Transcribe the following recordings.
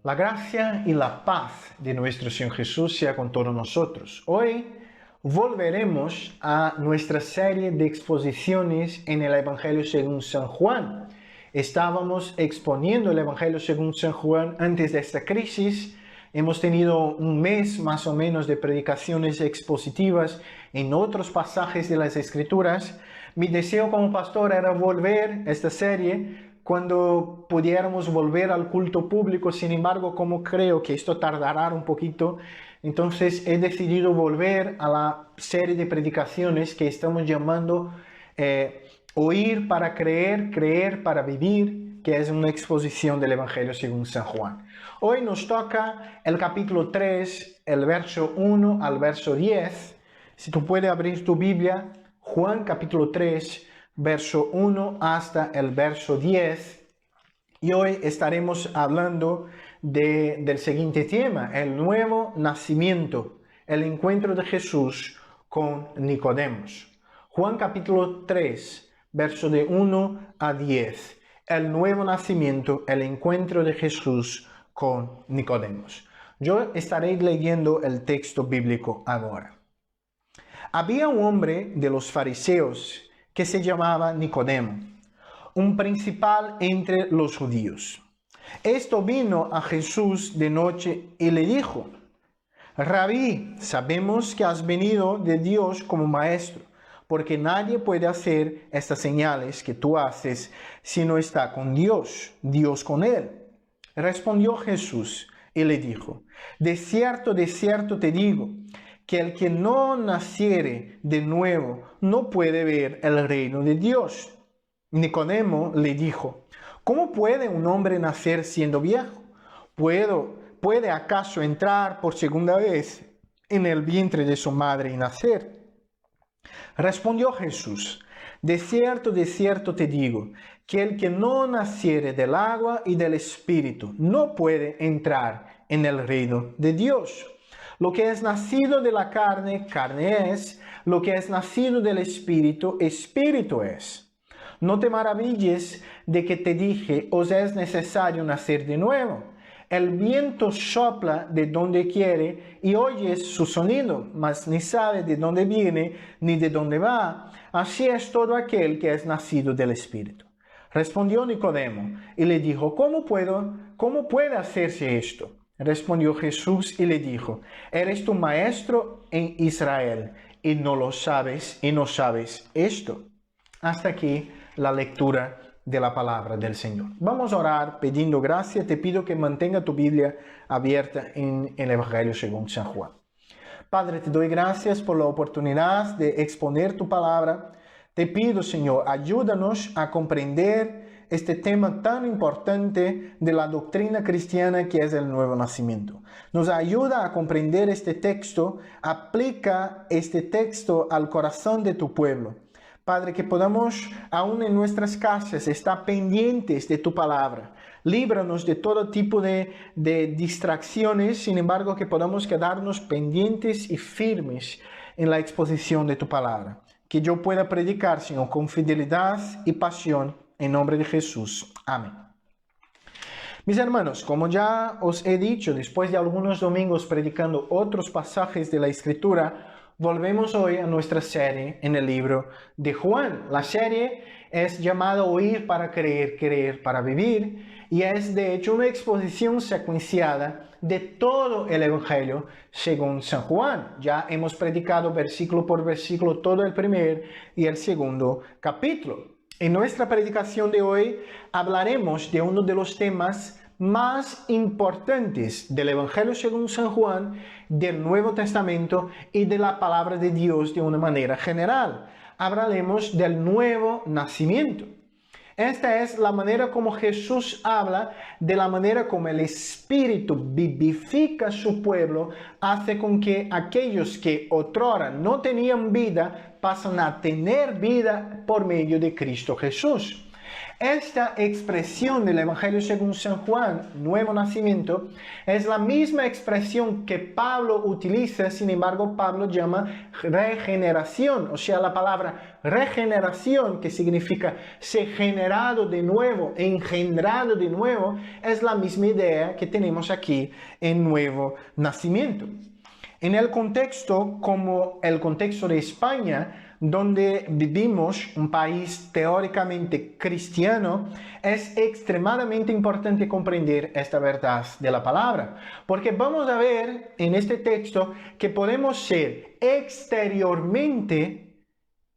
La gracia y la paz de nuestro Señor Jesús sea con todos nosotros. Hoy volveremos a nuestra serie de exposiciones en el Evangelio según San Juan. Estábamos exponiendo el Evangelio según San Juan antes de esta crisis. Hemos tenido un mes más o menos de predicaciones expositivas en otros pasajes de las Escrituras. Mi deseo como pastor era volver a esta serie cuando pudiéramos volver al culto público. Sin embargo, como creo que esto tardará un poquito, entonces he decidido volver a la serie de predicaciones que estamos llamando Oír para creer, creer para vivir, que es una exposición del Evangelio según San Juan. Hoy nos toca el capítulo 3, el verso 1 al verso 10. Si tú puedes abrir tu Biblia, Juan capítulo 3, verso 1 hasta el verso 10. Y hoy estaremos hablando del siguiente tema: el nuevo nacimiento, el encuentro de Jesús con Nicodemos. Juan capítulo 3, verso de 1 a 10. El nuevo nacimiento, el encuentro de Jesús con Nicodemos. Yo estaré leyendo el texto bíblico ahora. Había un hombre de los fariseos que se llamaba Nicodemo, un principal entre los judíos. Esto vino a Jesús de noche y le dijo: Rabí, sabemos que has venido de Dios como maestro, porque nadie puede hacer estas señales que tú haces si no está con Dios, Dios con él. Respondió Jesús y le dijo: de cierto te digo, que el que no naciere de nuevo no puede ver el reino de Dios. Nicodemo le dijo: ¿cómo puede un hombre nacer siendo viejo? ¿Puede acaso entrar por segunda vez en el vientre de su madre y nacer? Respondió Jesús: de cierto te digo, que el que no naciere del agua y del Espíritu no puede entrar en el reino de Dios. Lo que es nacido de la carne, carne es; lo que es nacido del Espíritu, Espíritu es. No te maravilles de que te dije: os es necesario nacer de nuevo. El viento sopla de donde quiere y oyes su sonido, mas ni sabe de dónde viene ni de dónde va. Así es todo aquel que es nacido del Espíritu. Respondió Nicodemo y le dijo: ¿Cómo puede hacerse esto? Respondió Jesús y le dijo: ¿eres tu maestro en Israel y no lo sabes y no sabes esto? Hasta aquí la lectura de la palabra del Señor. Vamos a orar pidiendo gracia. Te pido que mantenga tu Biblia abierta en el Evangelio según San Juan. Padre, te doy gracias por la oportunidad de exponer tu palabra. Te pido, Señor, ayúdanos a comprender este tema tan importante de la doctrina cristiana que es el nuevo nacimiento. Nos ayuda a comprender este texto, aplica este texto al corazón de tu pueblo. Padre, que podamos, aún en nuestras casas, estar pendientes de tu palabra. Líbranos de todo tipo de distracciones, sin embargo, que podamos quedarnos pendientes y firmes en la exposición de tu palabra. Que yo pueda predicar, Señor, con fidelidad y pasión, en nombre de Jesús. Amén. Mis hermanos, como ya os he dicho, después de algunos domingos predicando otros pasajes de la Escritura, volvemos hoy a nuestra serie en el libro de Juan. La serie es llamada Oír para creer, creer para vivir, y es de hecho una exposición secuenciada de todo el Evangelio según San Juan. Ya hemos predicado versículo por versículo todo el primer y el segundo capítulo. En nuestra predicación de hoy hablaremos de uno de los temas más importantes del Evangelio según San Juan, del Nuevo Testamento y de la palabra de Dios de una manera general. Hablaremos del nuevo nacimiento. Esta es la manera como Jesús habla de la manera como el Espíritu vivifica a su pueblo, hace con que aquellos que otrora no tenían vida pasan a tener vida por medio de Cristo Jesús. Esta expresión del Evangelio según San Juan, nuevo nacimiento, es la misma expresión que Pablo utiliza, sin embargo Pablo llama regeneración, o sea, la palabra regeneración, que significa ser generado de nuevo, engendrado de nuevo, es la misma idea que tenemos aquí en nuevo nacimiento. En el contexto, como el contexto de España, donde vivimos, un país teóricamente cristiano, es extremadamente importante comprender esta verdad de la palabra. Porque vamos a ver en este texto que podemos ser exteriormente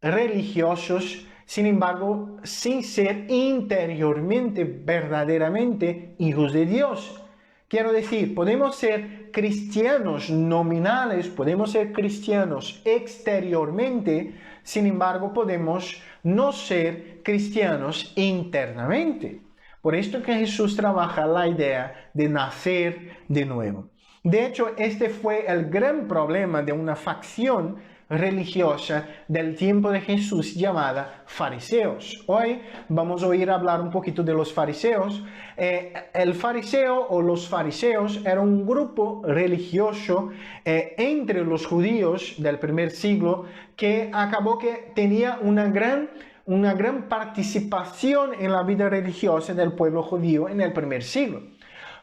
religiosos, sin embargo, sin ser interiormente, verdaderamente hijos de Dios. Quiero decir, podemos ser cristianos nominales, podemos ser cristianos exteriormente, sin embargo, podemos no ser cristianos internamente. Por esto que Jesús trabaja la idea de nacer de nuevo. De hecho, este fue el gran problema de una facción religiosa del tiempo de Jesús llamada fariseos. Hoy vamos a oír hablar un poquito de los fariseos. El fariseo o los fariseos era un grupo religioso entre los judíos del primer siglo que acabó que tenía una gran participación en la vida religiosa del pueblo judío en el primer siglo.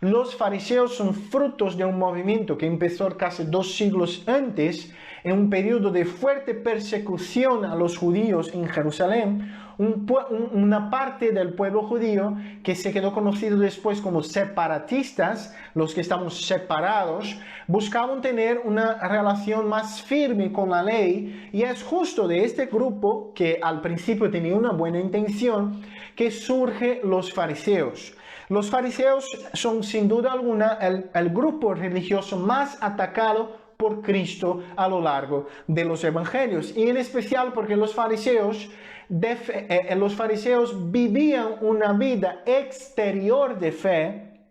Los fariseos son frutos de un movimiento que empezó casi 2 siglos antes, en un periodo de fuerte persecución a los judíos en Jerusalén. Una parte del pueblo judío que se quedó conocido después como separatistas, los que estamos separados, buscaban tener una relación más firme con la ley, y es justo de este grupo, que al principio tenía una buena intención, que surgen los fariseos. Los fariseos son sin duda alguna el grupo religioso más atacado por Cristo a lo largo de los evangelios, y en especial porque los fariseos vivían una vida exterior de fe,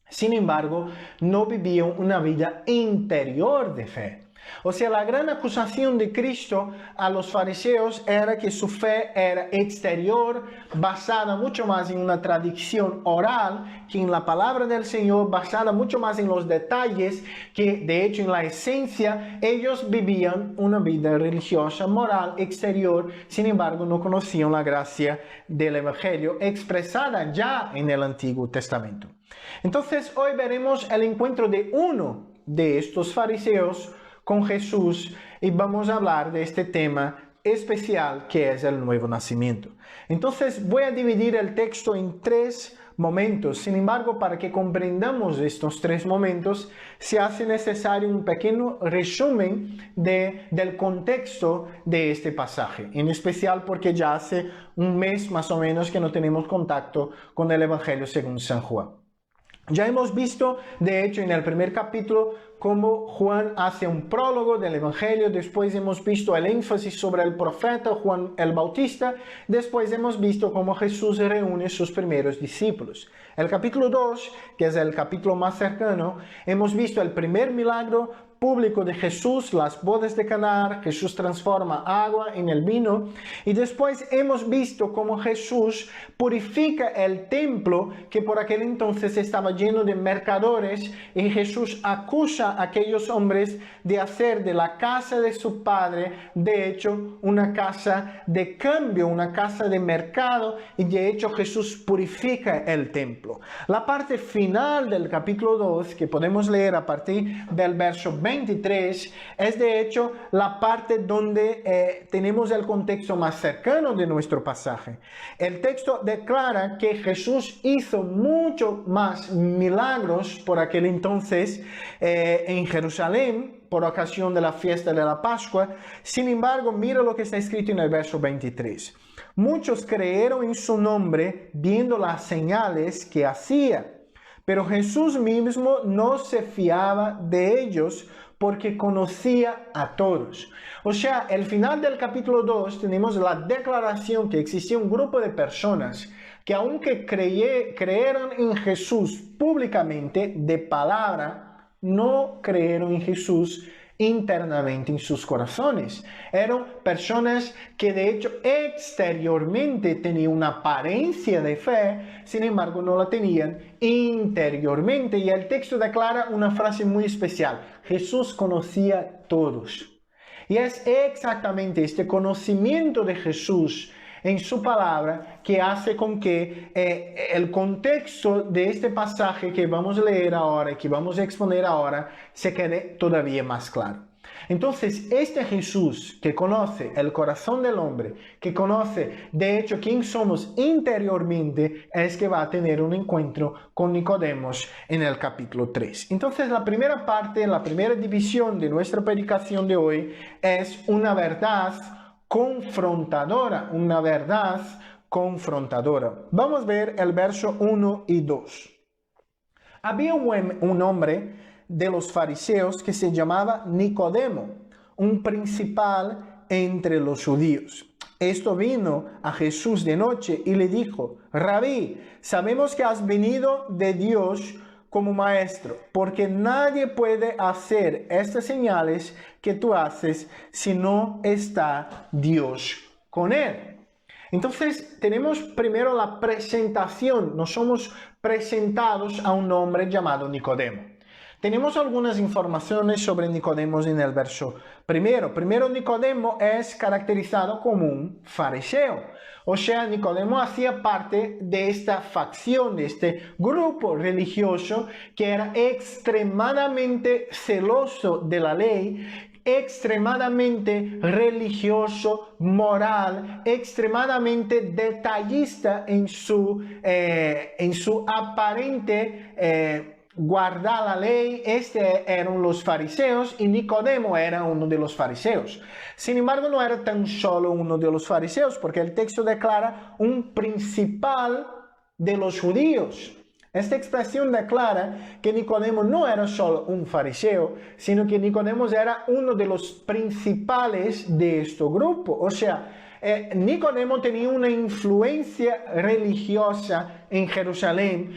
sin embargo no vivían una vida interior de fe. O sea, la gran acusación de Cristo a los fariseos era que su fe era exterior, basada mucho más en una tradición oral que en la palabra del Señor, basada mucho más en los detalles, que de hecho en la esencia ellos vivían una vida religiosa, moral, exterior, sin embargo no conocían la gracia del Evangelio expresada ya en el Antiguo Testamento. Entonces hoy veremos el encuentro de uno de estos fariseos con Jesús, y vamos a hablar de este tema especial que es el nuevo nacimiento. Entonces voy a dividir el texto en 3 momentos. Sin embargo, para que comprendamos estos 3 momentos, se hace necesario un pequeño resumen del contexto de este pasaje, en especial porque ya hace un mes más o menos que no tenemos contacto con el Evangelio según San Juan. Ya hemos visto, de hecho, en el primer capítulo, cómo Juan hace un prólogo del Evangelio. Después hemos visto el énfasis sobre el profeta Juan el Bautista. Después hemos visto cómo Jesús reúne sus primeros discípulos. El capítulo 2, que es el capítulo más cercano, hemos visto el primer milagro público de Jesús, las bodas de Caná. Jesús transforma agua en el vino, y después hemos visto cómo Jesús purifica el templo, que por aquel entonces estaba lleno de mercadores, y Jesús acusa a aquellos hombres de hacer de la casa de su padre, de hecho, una casa de cambio, una casa de mercado, y de hecho Jesús purifica el templo. La parte final del capítulo 2, que podemos leer a partir del verso 23, es de hecho la parte donde tenemos el contexto más cercano de nuestro pasaje. El texto declara que Jesús hizo mucho más milagros por aquel entonces en Jerusalén, por ocasión de la fiesta de la Pascua. Sin embargo, mira lo que está escrito en el verso 23. Muchos creyeron en su nombre viendo las señales que hacía. Pero Jesús mismo no se fiaba de ellos porque conocía a todos. O sea, al final del capítulo 2 tenemos la declaración que existía un grupo de personas que aunque creyeron en Jesús públicamente de palabra, no creyeron en Jesús internamente en sus corazones. Eran personas que de hecho exteriormente tenían una apariencia de fe, sin embargo no la tenían interiormente. Y el texto declara una frase muy especial: Jesús conocía a todos. Y es exactamente este conocimiento de Jesús en su palabra que hace con que el contexto de este pasaje que vamos a leer ahora y que vamos a exponer ahora se quede todavía más claro. Entonces, este Jesús que conoce el corazón del hombre, que conoce de hecho quién somos interiormente, es que va a tener un encuentro con Nicodemos en el capítulo 3. Entonces, la primera parte, la primera división de nuestra predicación de hoy es una verdad confrontadora, una verdad confrontadora. Vamos a ver el verso 1 y 2. Había un hombre de los fariseos que se llamaba Nicodemo, un principal entre los judíos. Esto vino a Jesús de noche y le dijo: Rabí, sabemos que has venido de Dios como maestro, porque nadie puede hacer estas señales que tú haces si no está Dios con él. Entonces tenemos primero la presentación. Nos somos presentados a un hombre llamado Nicodemo. Tenemos algunas informaciones sobre Nicodemo en el verso primero. Primero, Nicodemo es caracterizado como un fariseo. O sea, Nicodemo hacía parte de esta facción, de este grupo religioso que era extremadamente celoso de la ley, extremadamente religioso, moral, extremadamente detallista en su aparente guardar la ley. Eran los fariseos y Nicodemo era uno de los fariseos. Sin embargo, no era tan solo uno de los fariseos, porque el texto declara un principal de los judíos. Esta expresión declara que Nicodemo no era solo un fariseo, sino que Nicodemo era uno de los principales de este grupo. O sea, Nicodemo tenía una influencia religiosa en Jerusalén.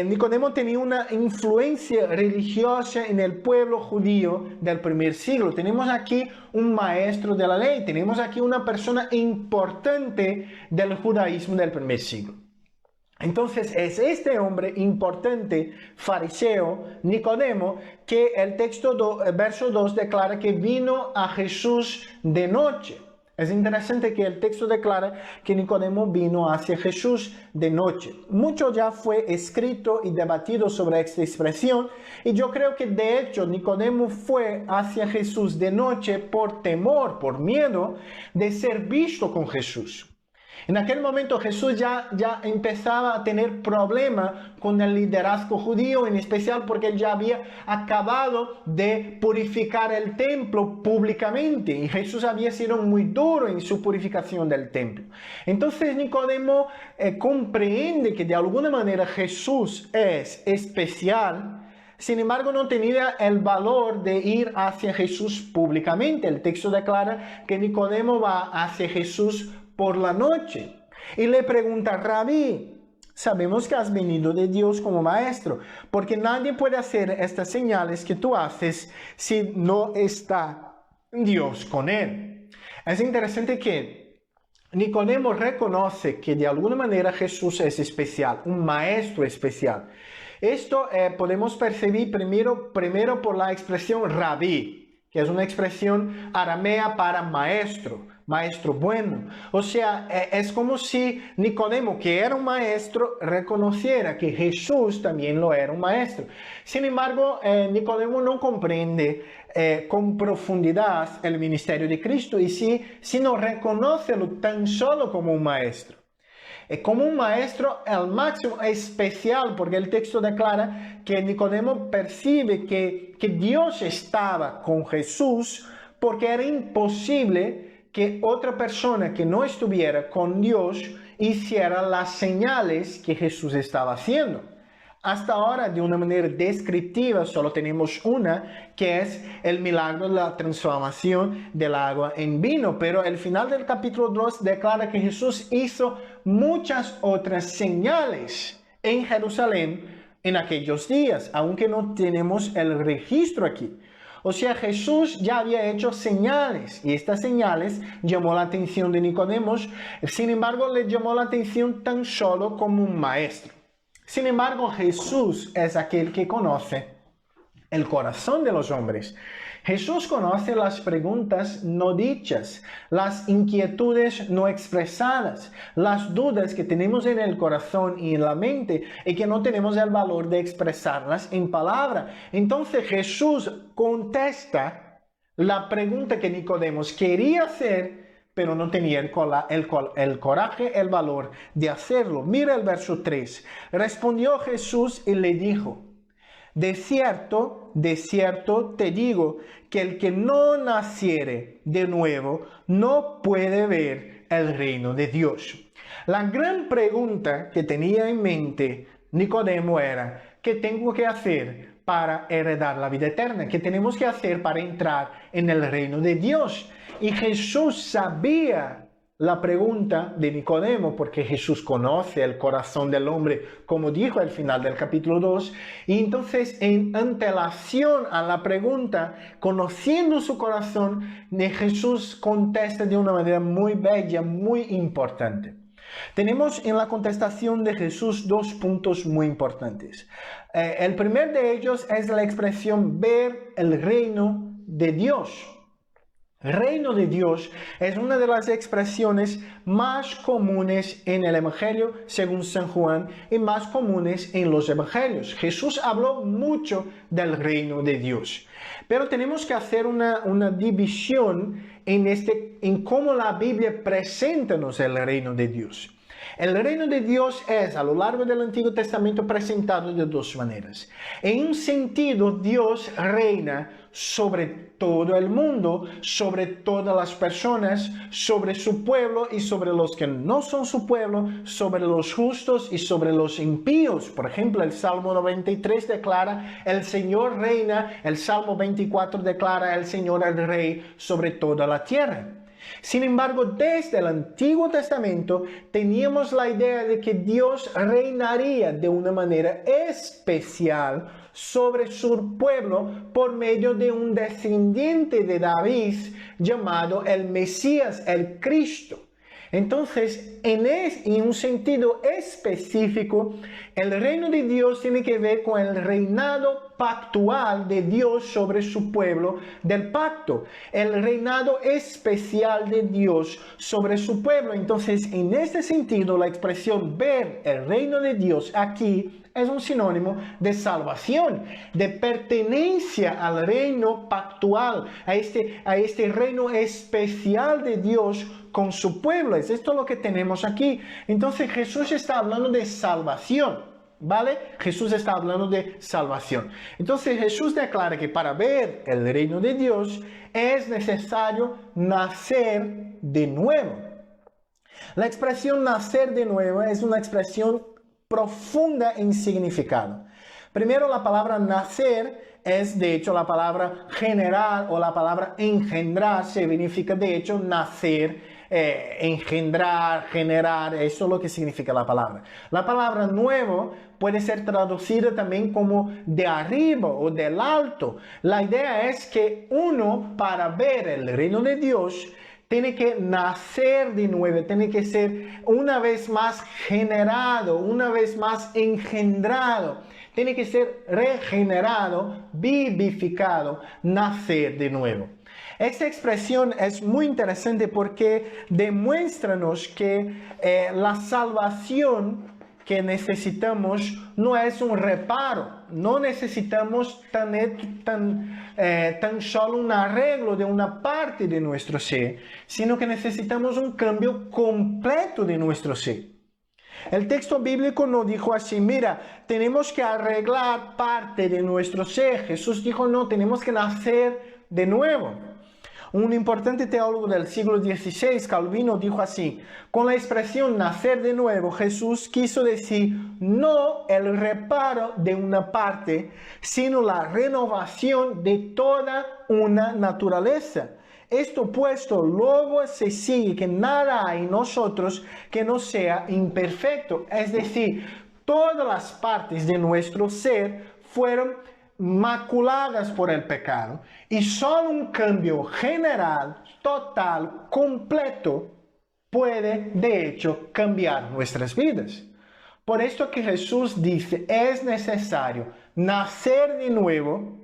Nicodemo tenía una influencia religiosa en el pueblo judío del primer siglo. Tenemos aquí un maestro de la ley, tenemos aquí una persona importante del judaísmo del primer siglo. Entonces es este hombre importante, fariseo, Nicodemo, que el verso 2 declara que vino a Jesús de noche. Es interesante que el texto declara que Nicodemo vino hacia Jesús de noche. Mucho ya fue escrito y debatido sobre esta expresión, y yo creo que de hecho Nicodemo fue hacia Jesús de noche por temor, por miedo de ser visto con Jesús. En aquel momento Jesús ya empezaba a tener problemas con el liderazgo judío, en especial porque él ya había acabado de purificar el templo públicamente y Jesús había sido muy duro en su purificación del templo. Entonces Nicodemo comprende que de alguna manera Jesús es especial. Sin embargo, no tenía el valor de ir hacia Jesús públicamente. El texto declara que Nicodemo va hacia Jesús por la noche y le pregunta: Rabí, sabemos que has venido de Dios como maestro, porque nadie puede hacer estas señales que tú haces si no está Dios con él. Es interesante que Nicodemo reconoce que de alguna manera Jesús es especial, un maestro especial. Esto podemos percibir primero por la expresión rabí, que es una expresión aramea para maestro bueno. O sea, es como si Nicodemo, que era un maestro, reconociera que Jesús también lo era un maestro. Sin embargo, Nicodemo no comprende con profundidad el ministerio de Cristo y si no reconoce tan solo como un maestro. Como un maestro al máximo especial, porque el texto declara que Nicodemo percibe que Dios estaba con Jesús, porque era imposible que otra persona que no estuviera con Dios hiciera las señales que Jesús estaba haciendo. Hasta ahora, de una manera descriptiva, solo tenemos una, que es el milagro de la transformación del agua en vino. Pero el final del capítulo 2 declara que Jesús hizo muchas otras señales en Jerusalén en aquellos días, aunque no tenemos el registro aquí. O sea, Jesús ya había hecho señales y estas señales llamó la atención de Nicodemo. Sin embargo, le llamó la atención tan solo como un maestro. Sin embargo, Jesús es aquel que conoce el corazón de los hombres. Jesús conoce las preguntas no dichas, las inquietudes no expresadas, las dudas que tenemos en el corazón y en la mente y que no tenemos el valor de expresarlas en palabra. Entonces Jesús contesta la pregunta que Nicodemo quería hacer, pero no tenía el coraje, el valor de hacerlo. Mira el verso 3. Respondió Jesús y le dijo: de cierto te digo que el que no naciere de nuevo no puede ver el reino de Dios. La gran pregunta que tenía en mente Nicodemo era: ¿qué tengo que hacer para heredar la vida eterna? ¿Qué tenemos que hacer para entrar en el reino de Dios? Y Jesús sabía la pregunta de Nicodemo, porque Jesús conoce el corazón del hombre, como dijo al final del capítulo 2, y entonces en antelación a la pregunta, conociendo su corazón, Jesús contesta de una manera muy bella, muy importante. Tenemos en la contestación de Jesús dos puntos muy importantes. El primer de ellos es la expresión ver el reino de Dios. Reino de Dios es una de las expresiones más comunes en el Evangelio según San Juan y más comunes en los Evangelios. Jesús habló mucho del reino de Dios, pero tenemos que hacer una división en cómo la Biblia presenta el reino de Dios. El reino de Dios es, a lo largo del Antiguo Testamento, presentado de dos maneras. En un sentido, Dios reina sobre todo el mundo, sobre todas las personas, sobre su pueblo y sobre los que no son su pueblo, sobre los justos y sobre los impíos. Por ejemplo, el Salmo 93 declara: el Señor reina. El Salmo 24 declara: el Señor es Rey sobre toda la tierra. Sin embargo, desde el Antiguo Testamento teníamos la idea de que Dios reinaría de una manera especial sobre su pueblo por medio de un descendiente de David llamado el Mesías, el Cristo. Entonces, en un sentido específico, el reino de Dios tiene que ver con el reinado pactual de Dios sobre su pueblo del pacto, el reinado especial de Dios sobre su pueblo. Entonces, en este sentido, la expresión ver el reino de Dios aquí es un sinónimo de salvación, de pertenencia al reino pactual, a este reino especial de Dios con su pueblo. Es esto lo que tenemos aquí. Entonces Jesús está hablando de salvación, ¿vale? Jesús está hablando de salvación. Entonces Jesús declara que para ver el reino de Dios es necesario nacer de nuevo. La expresión nacer de nuevo es una expresión profunda en significado. Primero, la palabra nacer es de hecho la palabra generar, o la palabra engendrar significa de hecho nacer, engendrar, generar. Eso es lo que significa la palabra. La palabra nuevo puede ser traducida también como de arriba o del alto. La idea es que uno, para ver el reino de Dios, tiene que nacer de nuevo, tiene que ser una vez más generado, una vez más engendrado, tiene que ser regenerado, vivificado, nacer de nuevo. Esta expresión es muy interesante porque demuéstranos que la salvación que necesitamos no es un reparo, no necesitamos tan solo un arreglo de una parte de nuestro ser, sino que necesitamos un cambio completo de nuestro ser. El texto bíblico no dijo así: mira, tenemos que arreglar parte de nuestro ser. Jesús dijo: no, tenemos que nacer de nuevo. Un importante teólogo del siglo XVI, Calvino, dijo así: con la expresión nacer de nuevo, Jesús quiso decir no el reparo de una parte, sino la renovación de toda una naturaleza. Esto puesto, luego se sigue que nada hay en nosotros que no sea imperfecto. Es decir, todas las partes de nuestro ser fueron maculadas por el pecado y solo un cambio general, total, completo puede de hecho cambiar nuestras vidas. Por esto que Jesús dice, es necesario nacer de nuevo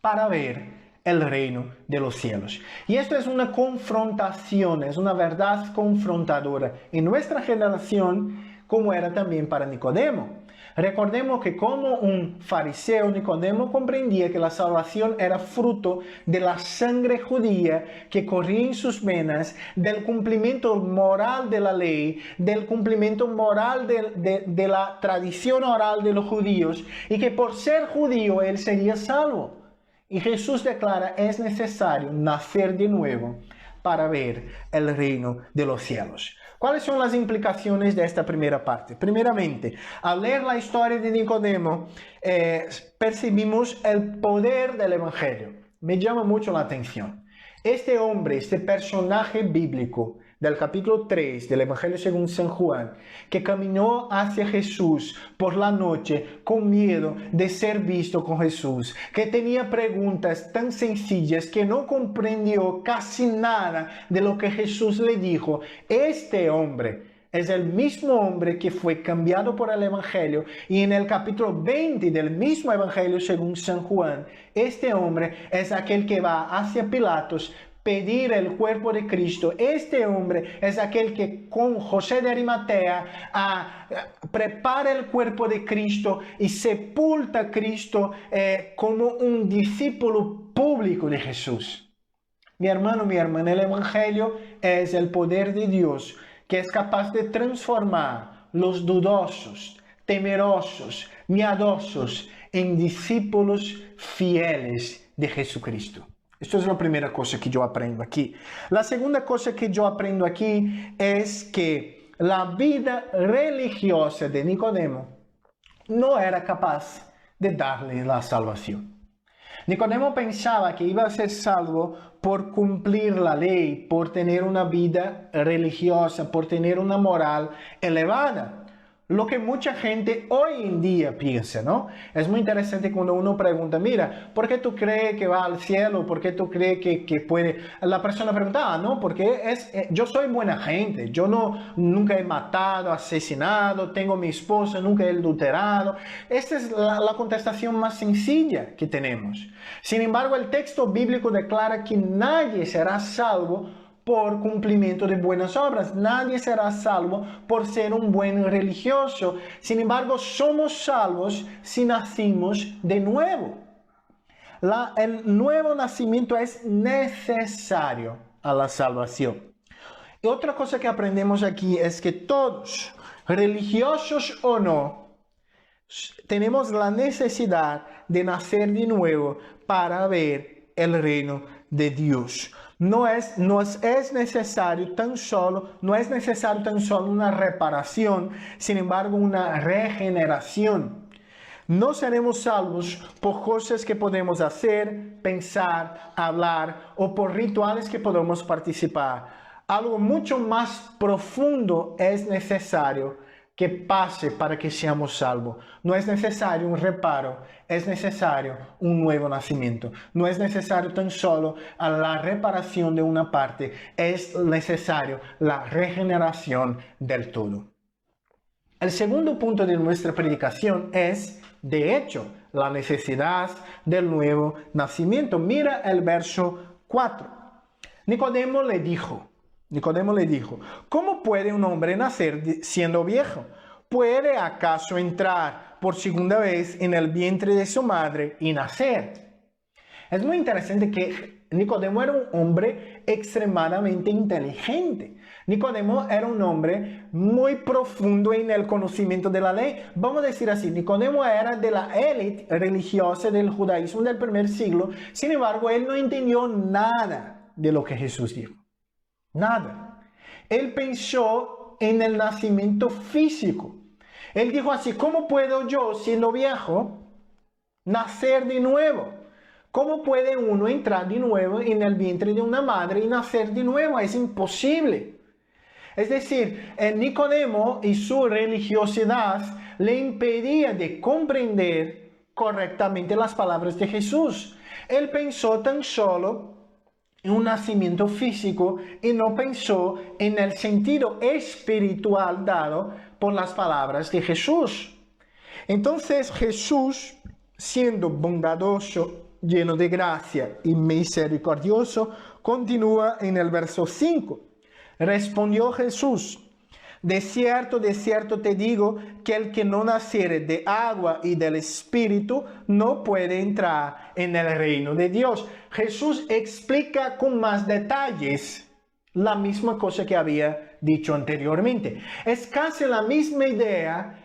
para ver el reino de los cielos. Y esto es una confrontación, es una verdad confrontadora en nuestra generación, como era también para Nicodemo. Recordemos que como un fariseo, Nicodemo comprendía que la salvación era fruto de la sangre judía que corría en sus venas, del cumplimiento moral de la ley, del cumplimiento moral de la tradición oral de los judíos, y que por ser judío él sería salvo. Y Jesús declara, es necesario nacer de nuevo para ver el reino de los cielos. ¿Cuáles son las implicaciones de esta primera parte? Primeramente, al leer la historia de Nicodemo, percibimos el poder del Evangelio. Me llama mucho la atención. Este hombre, este personaje bíblico del capítulo 3 del Evangelio según San Juan, que caminó hacia Jesús por la noche con miedo de ser visto con Jesús, que tenía preguntas tan sencillas que no comprendió casi nada de lo que Jesús le dijo. Este hombre es el mismo hombre que fue cambiado por el Evangelio, y en el capítulo 20 del mismo Evangelio según San Juan, este hombre es aquel que va hacia Pilatos pedir el cuerpo de Cristo. Este hombre es aquel que con José de Arimatea prepara el cuerpo de Cristo y sepulta a Cristo como un discípulo público de Jesús. Mi hermano, mi hermana, el Evangelio es el poder de Dios que es capaz de transformar los dudosos, temerosos, miedosos en discípulos fieles de Jesucristo. Esto es la primera cosa que yo aprendo aquí. La segunda cosa que yo aprendo aquí es que la vida religiosa de Nicodemo no era capaz de darle la salvación. Nicodemo pensaba que iba a ser salvo por cumplir la ley, por tener una vida religiosa, por tener una moral elevada. Lo que mucha gente hoy en día piensa, ¿no? Es muy interesante cuando uno pregunta, mira, ¿por qué tú crees que va al cielo? ¿Por qué tú crees que puede? La persona pregunta, no, porque yo soy buena gente, yo nunca he matado, asesinado, tengo mi esposa, nunca he adulterado. Esta es la contestación más sencilla que tenemos. Sin embargo, el texto bíblico declara que nadie será salvo por cumplimiento de buenas obras. Nadie será salvo por ser un buen religioso. Sin embargo, somos salvos si nacimos de nuevo. El nuevo nacimiento es necesario a la salvación. Y otra cosa que aprendemos aquí es que todos, religiosos o no, tenemos la necesidad de nacer de nuevo para ver el reino de Dios. No es necesario tan solo una reparación, sin embargo una regeneración. No seremos salvos por cosas que podemos hacer, pensar, hablar o por rituales que podemos participar. Algo mucho más profundo es necesario que pase para que seamos salvos. No es necesario un reparo, es necesario un nuevo nacimiento. No es necesario tan solo la reparación de una parte, es necesario la regeneración del todo. El segundo punto de nuestra predicación es, de hecho, la necesidad del nuevo nacimiento. Mira el verso 4. Nicodemo le dijo, ¿cómo puede un hombre nacer siendo viejo? ¿Puede acaso entrar por segunda vez en el vientre de su madre y nacer? Es muy interesante que Nicodemo era un hombre extremadamente inteligente. Nicodemo era un hombre muy profundo en el conocimiento de la ley. Vamos a decir así, Nicodemo era de la élite religiosa del judaísmo del primer siglo. Sin embargo, él no entendió nada de lo que Jesús dijo. Nada. Él pensó en el nacimiento físico. Él dijo así, ¿cómo puedo yo, siendo viejo, nacer de nuevo? ¿Cómo puede uno entrar de nuevo en el vientre de una madre y nacer de nuevo? Es imposible. Es decir, Nicodemo y su religiosidad le impedía de comprender correctamente las palabras de Jesús. Él pensó tan solo en un nacimiento físico y no pensó en el sentido espiritual dado por las palabras de Jesús. Entonces Jesús, siendo bondadoso, lleno de gracia y misericordioso, continúa en el verso 5. Respondió Jesús: de cierto te digo, que el que no naciere de agua y del Espíritu no puede entrar en el reino de Dios. Jesús explica con más detalles la misma cosa que había dicho anteriormente. Es casi la misma idea,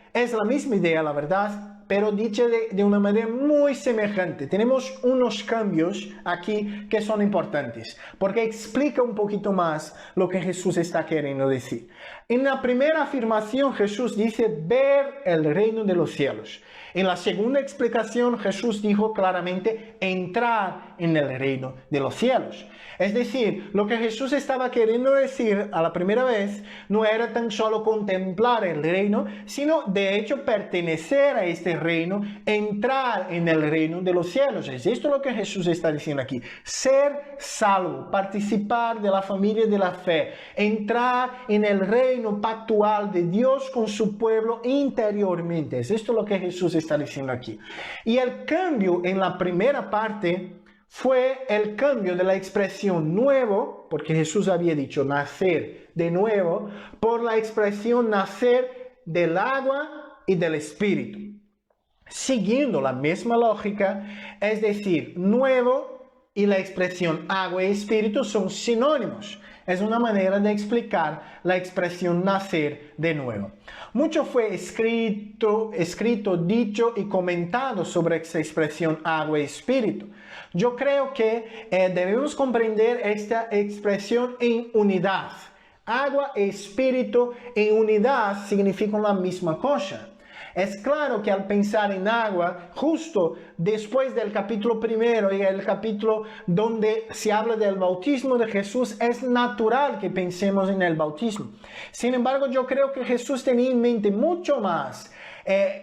la verdad, pero dicha de una manera muy semejante. Tenemos unos cambios aquí que son importantes, porque explica un poquito más lo que Jesús está queriendo decir. En la primera afirmación, Jesús dice ver el reino de los cielos. En la segunda explicación, Jesús dijo claramente entrar en el reino de los cielos. Es decir, lo que Jesús estaba queriendo decir a la primera vez no era tan solo contemplar el reino, sino de hecho pertenecer a este reino, entrar en el reino de los cielos. Es esto lo que Jesús está diciendo aquí. Ser salvo, participar de la familia de la fe, entrar en el reino pactual de Dios con su pueblo interiormente. Es esto lo que Jesús está diciendo aquí. Y el cambio en la primera parte fue el cambio de la expresión nuevo, porque Jesús había dicho nacer de nuevo, por la expresión nacer del agua y del Espíritu. Siguiendo la misma lógica, es decir, nuevo y la expresión agua y espíritu son sinónimos. Es una manera de explicar la expresión nacer de nuevo. Mucho fue escrito, dicho y comentado sobre esta expresión agua y espíritu. Yo creo que debemos comprender esta expresión en unidad. Agua y espíritu en unidad significan la misma cosa. Es claro que al pensar en agua, justo después del capítulo 1 y el capítulo donde se habla del bautismo de Jesús, es natural que pensemos en el bautismo. Sin embargo, yo creo que Jesús tenía en mente mucho más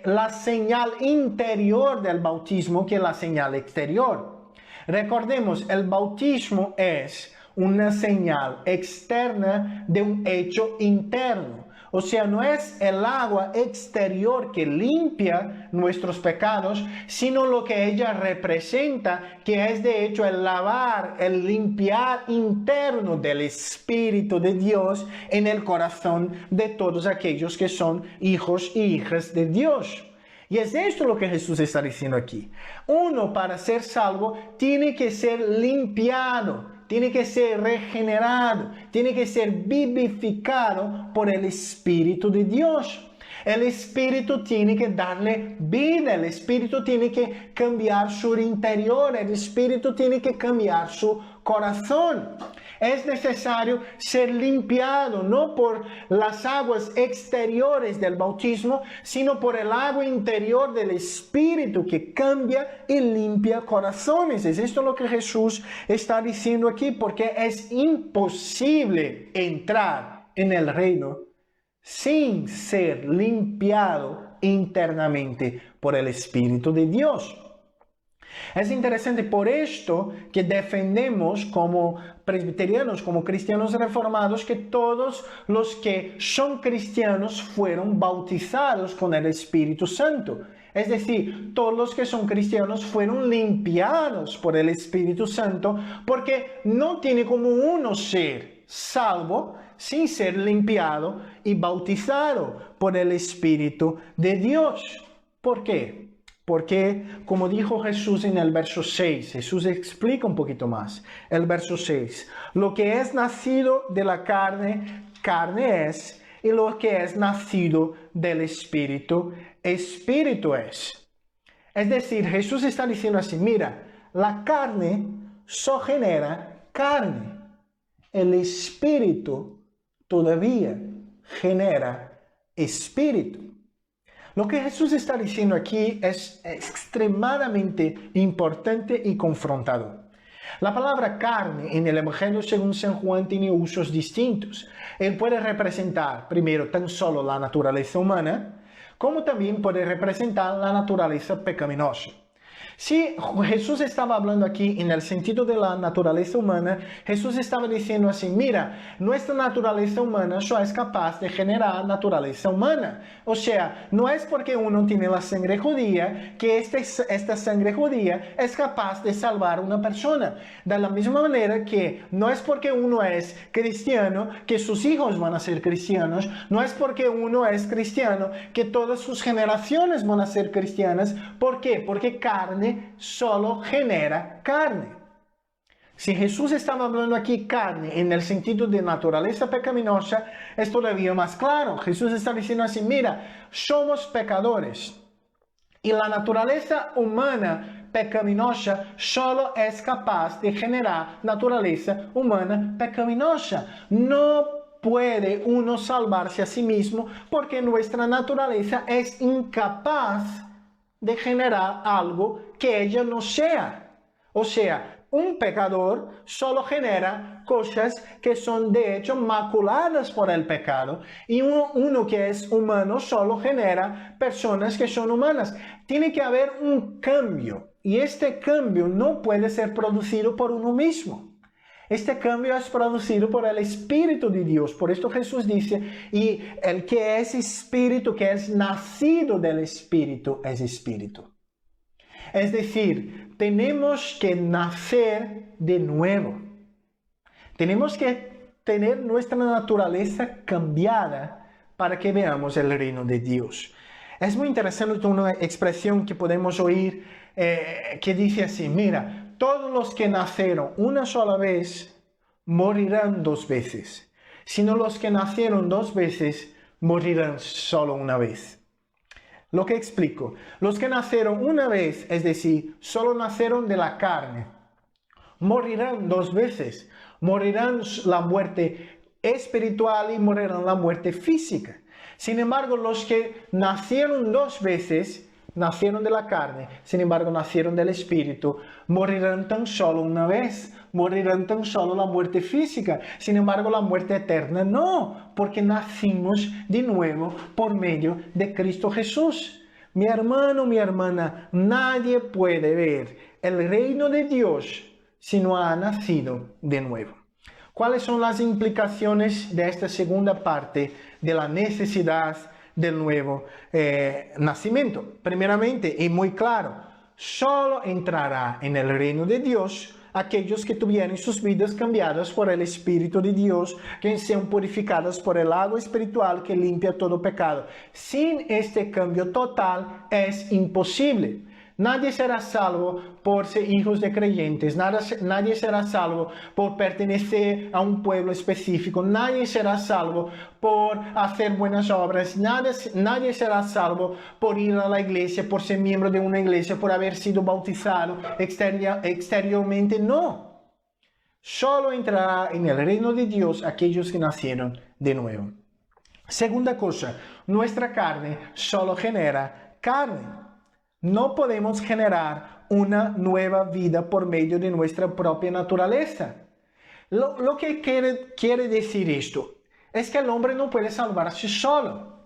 la señal interior del bautismo que la señal exterior. Recordemos, el bautismo es una señal externa de un hecho interno. O sea, no es el agua exterior que limpia nuestros pecados, sino lo que ella representa, que es de hecho el lavar, el limpiar interno del Espíritu de Dios en el corazón de todos aquellos que son hijos y hijas de Dios. Y es esto lo que Jesús está diciendo aquí. Uno, para ser salvo, tiene que ser limpiado, tiene que ser regenerado, tiene que ser vivificado por el Espíritu de Dios. El Espíritu tiene que darle vida, el Espíritu tiene que cambiar su interior, el Espíritu tiene que cambiar su corazón. Es necesario ser limpiado, no por las aguas exteriores del bautismo, sino por el agua interior del Espíritu que cambia y limpia corazones. Es esto lo que Jesús está diciendo aquí, porque es imposible entrar en el reino sin ser limpiado internamente por el Espíritu de Dios. Es interesante por esto que defendemos como presbiterianos, como cristianos reformados, que todos los que son cristianos fueron bautizados con el Espíritu Santo. Es decir, todos los que son cristianos fueron limpiados por el Espíritu Santo, porque no tiene como uno ser salvo sin ser limpiado y bautizado por el Espíritu de Dios. ¿Por qué? Porque, como dijo Jesús en el verso 6, Jesús explica un poquito más. El verso 6, lo que es nacido de la carne, carne es, y lo que es nacido del Espíritu, Espíritu es. Es decir, Jesús está diciendo así, mira, la carne solo genera carne. El Espíritu todavía genera Espíritu. Lo que Jesús está diciendo aquí es extremadamente importante y confrontador. La palabra carne en el Evangelio según San Juan tiene usos distintos. Él puede representar, primero, tan solo la naturaleza humana, como también puede representar la naturaleza pecaminosa. Si Jesús estaba hablando aquí en el sentido de la naturaleza humana, Jesús estaba diciendo así, mira, nuestra naturaleza humana solo es capaz de generar naturaleza humana. O sea, no es porque uno tiene la sangre judía que esta sangre judía es capaz de salvar a una persona. De la misma manera que no es porque uno es cristiano que sus hijos van a ser cristianos, no es porque uno es cristiano que todas sus generaciones van a ser cristianas. ¿Por qué? Porque carne solo genera carne. Si Jesús estaba hablando aquí carne en el sentido de naturaleza pecaminosa, es todavía más claro. Jesús está diciendo así, mira, somos pecadores y la naturaleza humana pecaminosa solo es capaz de generar naturaleza humana pecaminosa. No puede uno salvarse a sí mismo porque nuestra naturaleza es incapaz de generar algo que ella no sea. O sea, un pecador solo genera cosas que son de hecho maculadas por el pecado, y uno que es humano solo genera personas que son humanas. Tiene que haber un cambio, y este cambio no puede ser producido por uno mismo. Este cambio es producido por el Espíritu de Dios. Por esto Jesús dice, y el que es Espíritu, que es nacido del Espíritu, es Espíritu. Es decir, tenemos que nacer de nuevo. Tenemos que tener nuestra naturaleza cambiada para que veamos el reino de Dios. Es muy interesante una expresión que podemos oír que dice así, mira, todos los que nacieron una sola vez morirán dos veces, sino los que nacieron dos veces morirán solo una vez. Lo que explico, los que nacieron una vez, es decir, solo nacieron de la carne, morirán dos veces, morirán la muerte espiritual y morirán la muerte física. Sin embargo, los que nacieron dos veces, nacieron de la carne, sin embargo nacieron del Espíritu, morirán tan solo una vez, morirán tan solo la muerte física, sin embargo la muerte eterna no, porque nacimos de nuevo por medio de Cristo Jesús. Mi hermano, mi hermana, nadie puede ver el reino de Dios si no ha nacido de nuevo. ¿Cuáles son las implicaciones de esta segunda parte de la necesidad del nuevo nacimiento? Primeramente, y muy claro, solo entrará en el reino de Dios aquellos que tuvieran sus vidas cambiadas por el Espíritu de Dios, que sean purificadas por el agua espiritual que limpia todo pecado. Sin este cambio total es imposible. Nadie será salvo por ser hijos de creyentes, nadie será salvo por pertenecer a un pueblo específico, nadie será salvo por hacer buenas obras, nadie será salvo por ir a la iglesia, por ser miembro de una iglesia, por haber sido bautizado exteriormente, no. Solo entrará en el reino de Dios aquellos que nacieron de nuevo. Segunda cosa, nuestra carne solo genera carne. No podemos generar una nueva vida por medio de nuestra propia naturaleza. Lo que quiere decir esto es que el hombre no puede salvarse solo.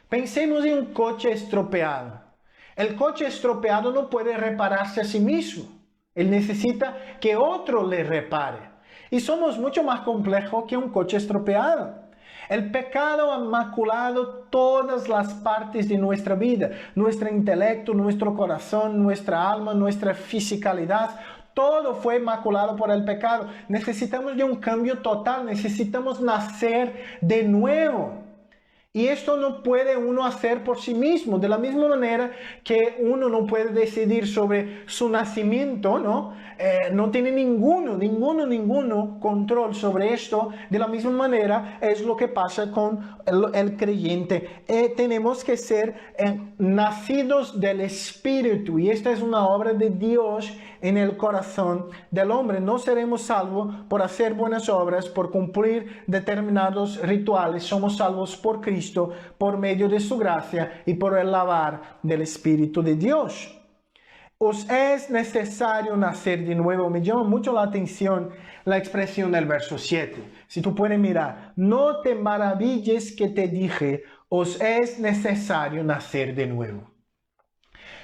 Pensemos en un coche estropeado. El coche estropeado no puede repararse a sí mismo. Él necesita que otro le repare. Y somos mucho más complejos que un coche estropeado. El pecado ha maculado todas las partes de nuestra vida, nuestro intelecto, nuestro corazón, nuestra alma, nuestra fisicalidad. Todo fue maculado por el pecado. Necesitamos de un cambio total, necesitamos nacer de nuevo. Y esto no puede uno hacer por sí mismo, de la misma manera que uno no puede decidir sobre su nacimiento, ¿no? No tiene ninguno control sobre esto. De la misma manera es lo que pasa con el creyente. Tenemos que ser nacidos del Espíritu, y esta es una obra de Dios en el corazón del hombre. No seremos salvos por hacer buenas obras, por cumplir determinados rituales. Somos salvos por Cristo, por medio de su gracia y por el lavar del Espíritu de Dios. os es necesario nacer de nuevo. Me llama mucho la atención la expresión del verso 7. Si tú puedes mirar, no te maravilles que te dije, os es necesario nacer de nuevo.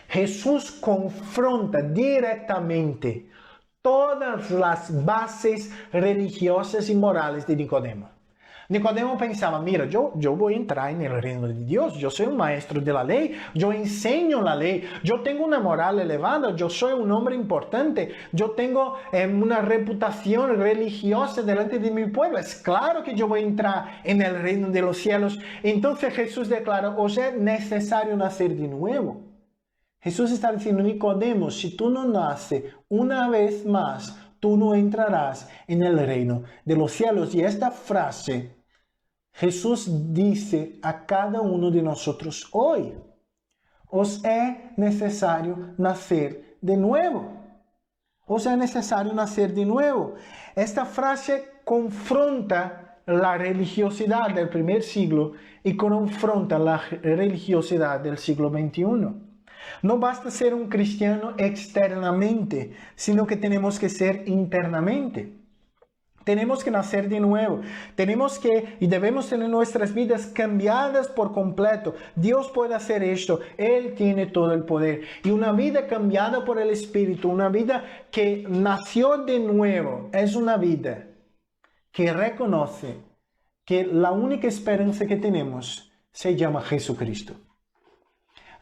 Jesús confronta directamente todas las bases religiosas y morales de Nicodemo. Nicodemo pensaba, mira, yo voy a entrar en el reino de Dios, yo soy un maestro de la ley, yo enseño la ley, yo tengo una moral elevada, yo soy un hombre importante, yo tengo una reputación religiosa delante de mi pueblo, es claro que yo voy a entrar en el reino de los cielos. Entonces Jesús declara, os es necesario nacer de nuevo. Jesús está diciendo, Nicodemo, si tú no naces una vez más, tú no entrarás en el reino de los cielos. Y esta frase Jesús dice a cada uno de nosotros hoy, os es necesario nacer de nuevo. Os es necesario nacer de nuevo. Esta frase confronta la religiosidad del primer siglo y confronta la religiosidad del siglo XXI. No basta ser un cristiano externamente, sino que tenemos que ser internamente. Tenemos que nacer de nuevo. Tenemos que y debemos tener nuestras vidas cambiadas por completo. Dios puede hacer esto. Él tiene todo el poder. Y una vida cambiada por el Espíritu, una vida que nació de nuevo, es una vida que reconoce que la única esperanza que tenemos se llama Jesucristo.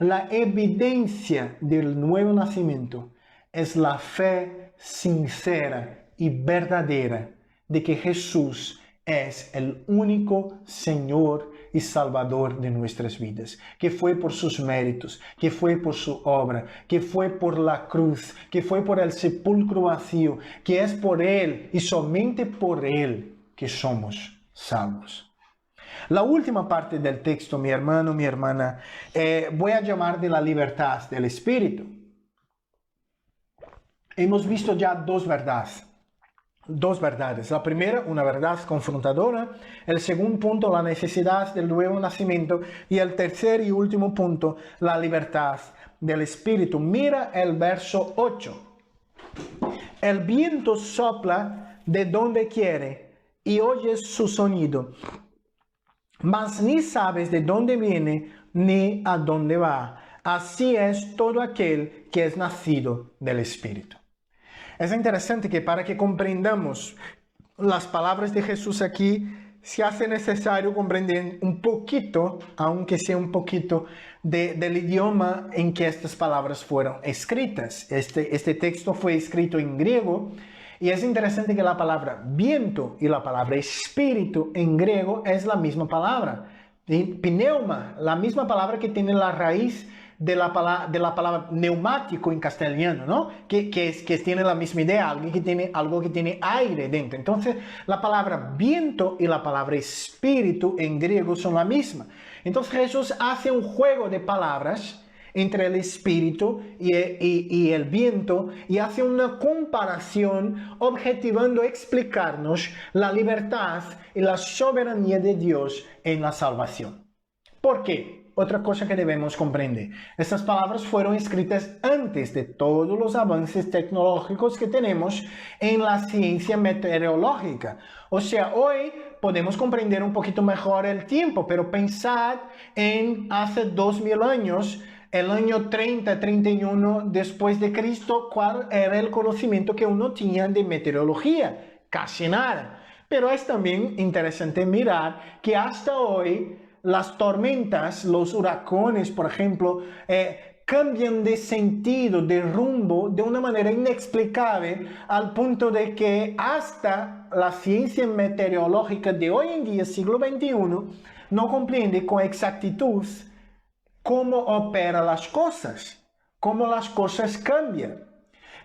La evidencia del nuevo nacimiento es la fe sincera y verdadera de que Jesús es el único Señor y Salvador de nuestras vidas, que fue por sus méritos, que fue por su obra, que fue por la cruz, que fue por el sepulcro vacío, que es por Él y solamente por Él que somos salvos. La última parte del texto, mi hermano, mi hermana, voy a llamar de la libertad del Espíritu. Hemos visto ya dos verdades. La primera, una verdad confrontadora. El segundo punto, la necesidad del nuevo nacimiento. Y el tercer y último punto, la libertad del Espíritu. Mira el verso 8. El viento sopla de donde quiere y oyes su sonido, mas ni sabes de dónde viene ni a dónde va. Así es todo aquel que es nacido del Espíritu. Es interesante que para que comprendamos las palabras de Jesús aquí, se hace necesario comprender un poquito, aunque sea un poquito, del idioma en que estas palabras fueron escritas. Este texto fue escrito en griego. Y es interesante que la palabra viento y la palabra espíritu en griego es la misma palabra. Pneuma, la misma palabra que tiene la raíz de la palabra neumático en castellano, ¿no? Que tiene la misma idea, algo que tiene aire dentro. Entonces, la palabra viento y la palabra espíritu en griego son la misma. Entonces, Jesús hace un juego de palabras entre el espíritu y el viento, y hace una comparación objetivando explicarnos la libertad y la soberanía de Dios en la salvación. ¿Por qué? Otra cosa que debemos comprender. Estas palabras fueron escritas antes de todos los avances tecnológicos que tenemos en la ciencia meteorológica. O sea, hoy podemos comprender un poquito mejor el tiempo, pero pensad en hace 2000 años, el año 30, 31 después de Cristo, ¿cuál era el conocimiento que uno tenía de meteorología? Casi nada. Pero es también interesante mirar que hasta hoy las tormentas, los huracanes, por ejemplo, cambian de sentido, de rumbo, de una manera inexplicable, al punto de que hasta la ciencia meteorológica de hoy en día, siglo XXI, no comprende con exactitud cómo operan las cosas, cómo las cosas cambian.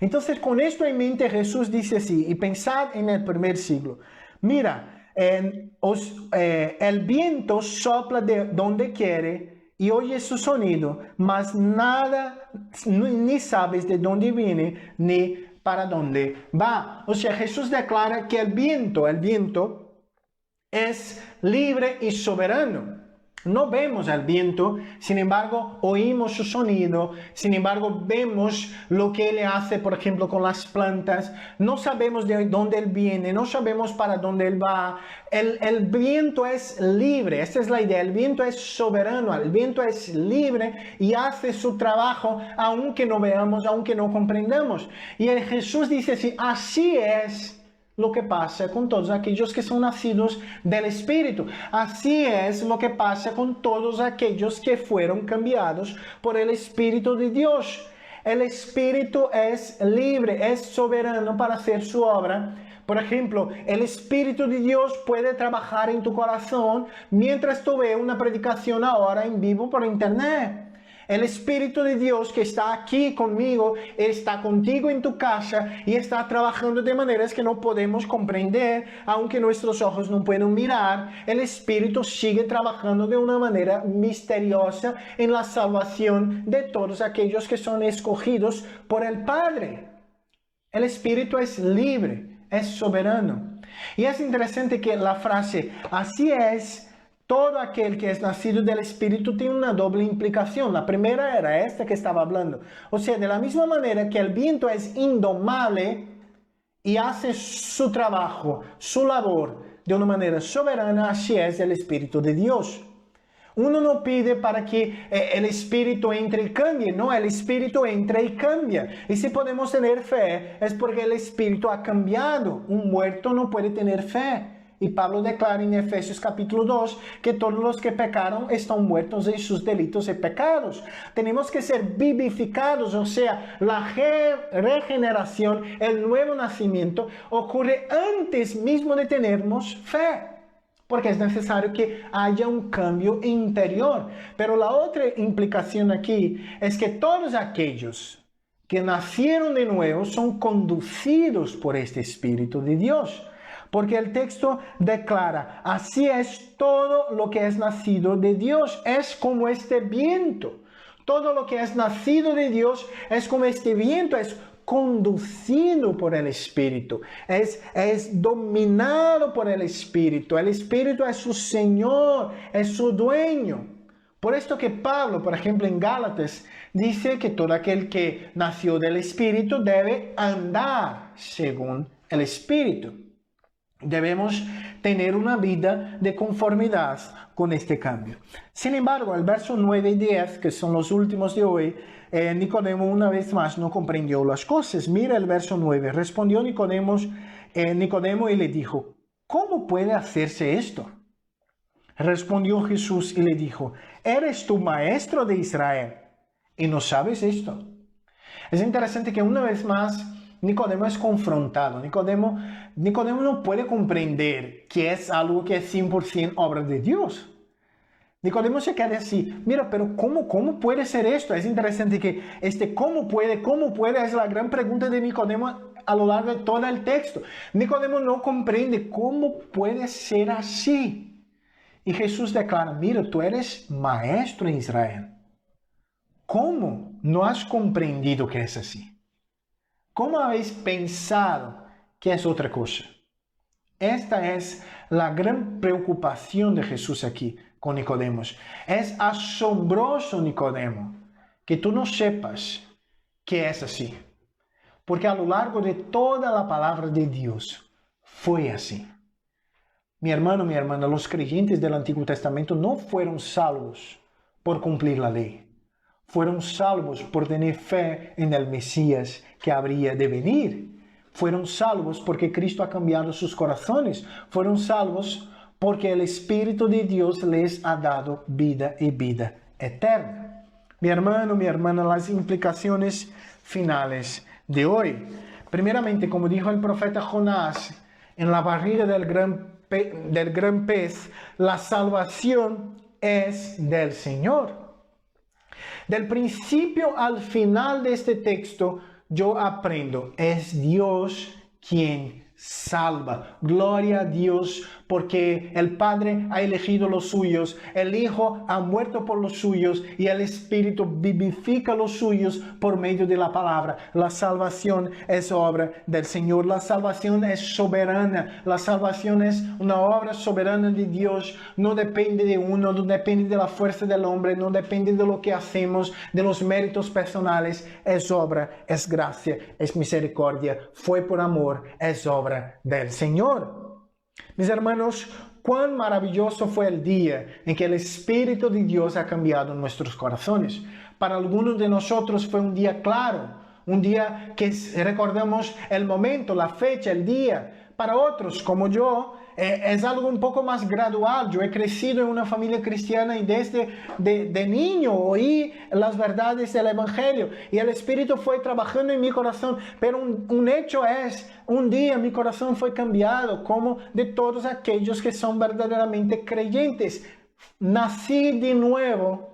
Entonces, con esto en mente, Jesús dice así, y pensad en el primer siglo. Mira, el viento sopla de donde quiere y oye su sonido, mas nada, ni sabes de dónde viene, ni para dónde va. O sea, Jesús declara que el viento es libre y soberano. No vemos al viento, sin embargo, oímos su sonido, sin embargo, vemos lo que él hace, por ejemplo, con las plantas. No sabemos de dónde él viene, no sabemos para dónde él va. El viento es libre, esta es la idea. El viento es soberano, el viento es libre y hace su trabajo, aunque no veamos, aunque no comprendamos. Y Jesús dice así es lo que pasa con todos aquellos que son nacidos del Espíritu. Así es lo que pasa con todos aquellos que fueron cambiados por el Espíritu de Dios. El Espíritu es libre, es soberano para hacer su obra. Por ejemplo, el Espíritu de Dios puede trabajar en tu corazón mientras tú ves una predicación ahora en vivo por internet. El Espíritu de Dios que está aquí conmigo, está contigo en tu casa y está trabajando de maneras que no podemos comprender, aunque nuestros ojos no pueden mirar. El Espíritu sigue trabajando de una manera misteriosa en la salvación de todos aquellos que son escogidos por el Padre. El Espíritu es libre, es soberano. Y es interesante que la frase, así es, todo aquel que es nacido del Espíritu tiene una doble implicación. La primera era esta que estaba hablando. O sea, de la misma manera que el viento es indomable y hace su trabajo, su labor de una manera soberana, así es el Espíritu de Dios. Uno no pide para que el Espíritu entre y cambie, no, el Espíritu entra y cambia. Y si podemos tener fe, es porque el Espíritu ha cambiado. Un muerto no puede tener fe. Y Pablo declara en Efesios capítulo 2 que todos los que pecaron están muertos en sus delitos y pecados. Tenemos que ser vivificados, o sea, la regeneración, el nuevo nacimiento ocurre antes mismo de tenernos fe. Porque es necesario que haya un cambio interior. Pero la otra implicación aquí es que todos aquellos que nacieron de nuevo son conducidos por este Espíritu de Dios. Porque el texto declara, así es todo lo que es nacido de Dios, es como este viento. Todo lo que es nacido de Dios es como este viento, es conducido por el Espíritu, es dominado por el Espíritu. El Espíritu es su Señor, es su dueño. Por esto que Pablo, por ejemplo, en Gálatas, dice que todo aquel que nació del Espíritu debe andar según el Espíritu. Debemos tener una vida de conformidad con este cambio. Sin embargo, el verso 9 y 10, que son los últimos de hoy, Nicodemo una vez más no comprendió las cosas. Mira el verso 9. Respondió Nicodemo y le dijo, ¿cómo puede hacerse esto? Respondió Jesús y le dijo, ¿eres tú maestro de Israel y no sabes esto? Es interesante que una vez más Nicodemo es confrontado. Nicodemo no puede comprender que es algo que es 100% obra de Dios. Nicodemo se queda así, mira, pero ¿cómo puede ser esto? Es interesante que ¿cómo puede? Es la gran pregunta de Nicodemo a lo largo de todo el texto. Nicodemo no comprende cómo puede ser así. Y Jesús declara, mira, tú eres maestro en Israel. ¿Cómo no has comprendido que es así? ¿Cómo habéis pensado que es otra cosa? Esta es la gran preocupación de Jesús aquí con Nicodemo. Es asombroso, Nicodemo, que tú no sepas que es así. Porque a lo largo de toda la palabra de Dios fue así. Mi hermano, mi hermana, los creyentes del Antiguo Testamento no fueron salvos por cumplir la ley. Fueron salvos por tener fe en el Mesías que habría de venir. Fueron salvos porque Cristo ha cambiado sus corazones. Fueron salvos porque el Espíritu de Dios les ha dado vida y vida eterna. Mi hermano, mi hermana, las implicaciones finales de hoy. Primeramente, como dijo el profeta Jonás, en la barriga del gran pez, la salvación es del Señor. Del principio al final de este texto, yo aprendo, es Dios quien salva. Gloria a Dios porque el Padre ha elegido los suyos, el Hijo ha muerto por los suyos y el Espíritu vivifica los suyos por medio de la palabra. La salvación es obra del Señor, la salvación es soberana, la salvación es una obra soberana de Dios, no depende de uno, no depende de la fuerza del hombre, no depende de lo que hacemos, de los méritos personales, es obra, es gracia, es misericordia, fue por amor, es obra del Señor. Mis hermanos, cuán maravilloso fue el día en que el Espíritu de Dios ha cambiado nuestros corazones. Para algunos de nosotros fue un día claro, un día que recordamos el momento, la fecha, el día. Para otros, como yo, es algo un poco más gradual. Yo he crecido en una familia cristiana y desde de niño oí las verdades del Evangelio y el Espíritu fue trabajando en mi corazón. Pero un hecho es, un día mi corazón fue cambiado, como de todos aquellos que son verdaderamente creyentes. Nací de nuevo.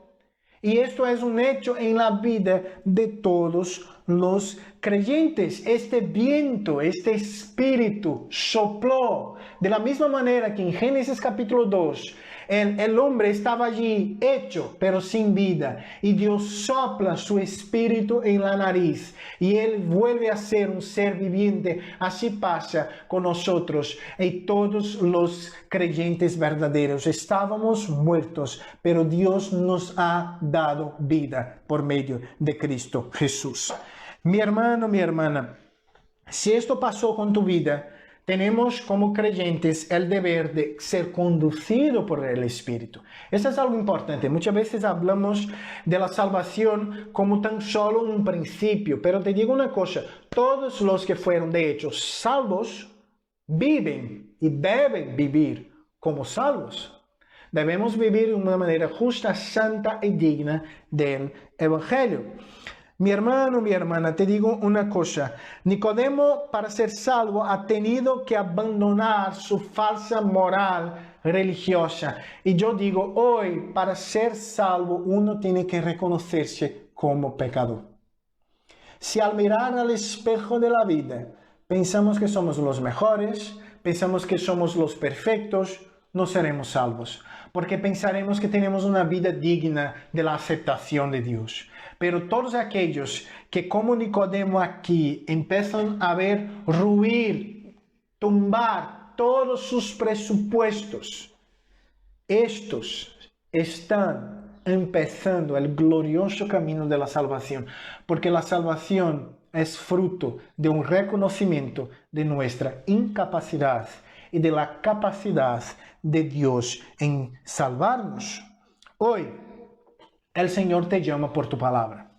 Y esto es un hecho en la vida de todos los creyentes. Este viento, este espíritu sopló. De la misma manera que en Génesis capítulo 2, el hombre estaba allí hecho, pero sin vida. Y Dios sopla su espíritu en la nariz. Y Él vuelve a ser un ser viviente. Así pasa con nosotros y todos los creyentes verdaderos. Estábamos muertos, pero Dios nos ha dado vida por medio de Cristo Jesús. Mi hermano, mi hermana, si esto pasó con tu vida, tenemos como creyentes el deber de ser conducido por el Espíritu. Eso es algo importante. Muchas veces hablamos de la salvación como tan solo un principio, pero te digo una cosa, todos los que fueron de hecho salvos viven y deben vivir como salvos. Debemos vivir de una manera justa, santa y digna del Evangelio. Mi hermano, mi hermana, te digo una cosa. Nicodemo, para ser salvo, ha tenido que abandonar su falsa moral religiosa. Y yo digo, hoy, para ser salvo, uno tiene que reconocerse como pecador. Si al mirar al espejo de la vida, pensamos que somos los mejores, pensamos que somos los perfectos, no seremos salvos. Porque pensaremos que tenemos una vida digna de la aceptación de Dios. Pero todos aquellos que como Nicodemo aquí empiezan a ver ruir, tumbar todos sus presupuestos, estos están empezando el glorioso camino de la salvación. Porque la salvación es fruto de un reconocimiento de nuestra incapacidad y de la capacidad de Dios en salvarnos. Hoy, el Señor te llama por tu palabra.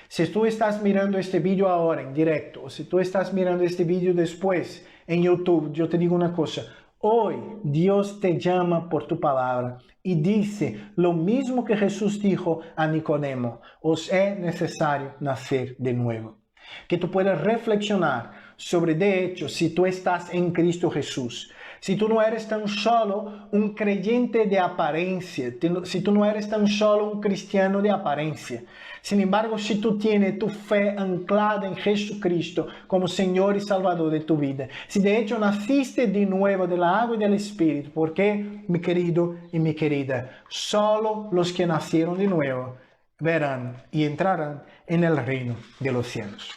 Si tú estás mirando este vídeo ahora en directo, o si tú estás mirando este vídeo después en YouTube, yo te digo una cosa. Hoy Dios te llama por tu palabra y dice lo mismo que Jesús dijo a Nicodemo. Os es necesario nacer de nuevo. Que tú puedas reflexionar sobre, de hecho, si tú estás en Cristo Jesús. Si tú no eres tan solo un creyente de apariencia, si tú no eres tan solo un cristiano de apariencia. Sin embargo, si tú tienes tu fe anclada en Jesucristo como Señor y Salvador de tu vida, si de hecho naciste de nuevo de la agua y del Espíritu, porque, mi querido y mi querida, solo los que nacieron de nuevo verán y entrarán en el reino de los cielos.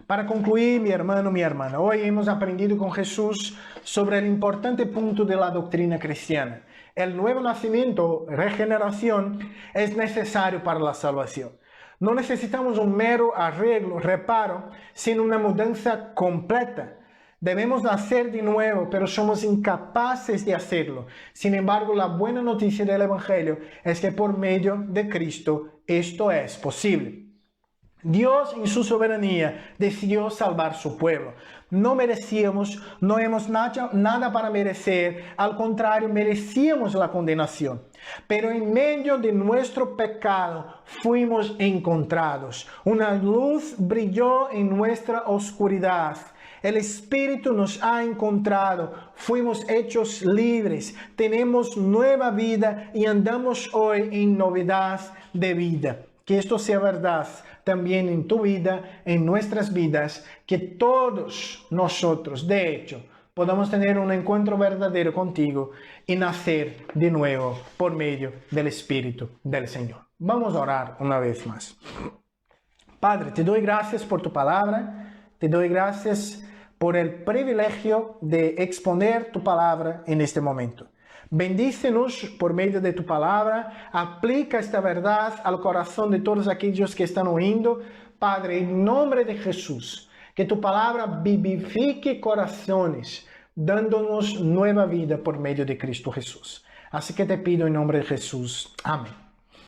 Para concluir, mi hermano, mi hermana, hoy hemos aprendido con Jesús sobre el importante punto de la doctrina cristiana. El nuevo nacimiento, regeneración, es necesario para la salvación. No necesitamos un mero arreglo, reparo, sino una mudanza completa. Debemos nacer de nuevo, pero somos incapaces de hacerlo. Sin embargo, la buena noticia del Evangelio es que por medio de Cristo esto es posible. Dios en su soberanía decidió salvar su pueblo. No merecíamos, no hemos nada para merecer, al contrario, merecíamos la condenación. Pero en medio de nuestro pecado fuimos encontrados. Una luz brilló en nuestra oscuridad. El Espíritu nos ha encontrado, fuimos hechos libres, tenemos nueva vida y andamos hoy en novedad de vida. Que esto sea verdad también en tu vida, en nuestras vidas, que todos nosotros, de hecho, podamos tener un encuentro verdadero contigo y nacer de nuevo por medio del Espíritu del Señor. Vamos a orar una vez más. Padre, te doy gracias por tu palabra, te doy gracias por el privilegio de exponer tu palabra en este momento. Bendícenos por medio de tu palabra, aplica esta verdad al corazón de todos aquellos que están oyendo. Padre, en nombre de Jesús, que tu palabra vivifique corazones, dándonos nueva vida por medio de Cristo Jesús. Así que te pido en nombre de Jesús. Amén.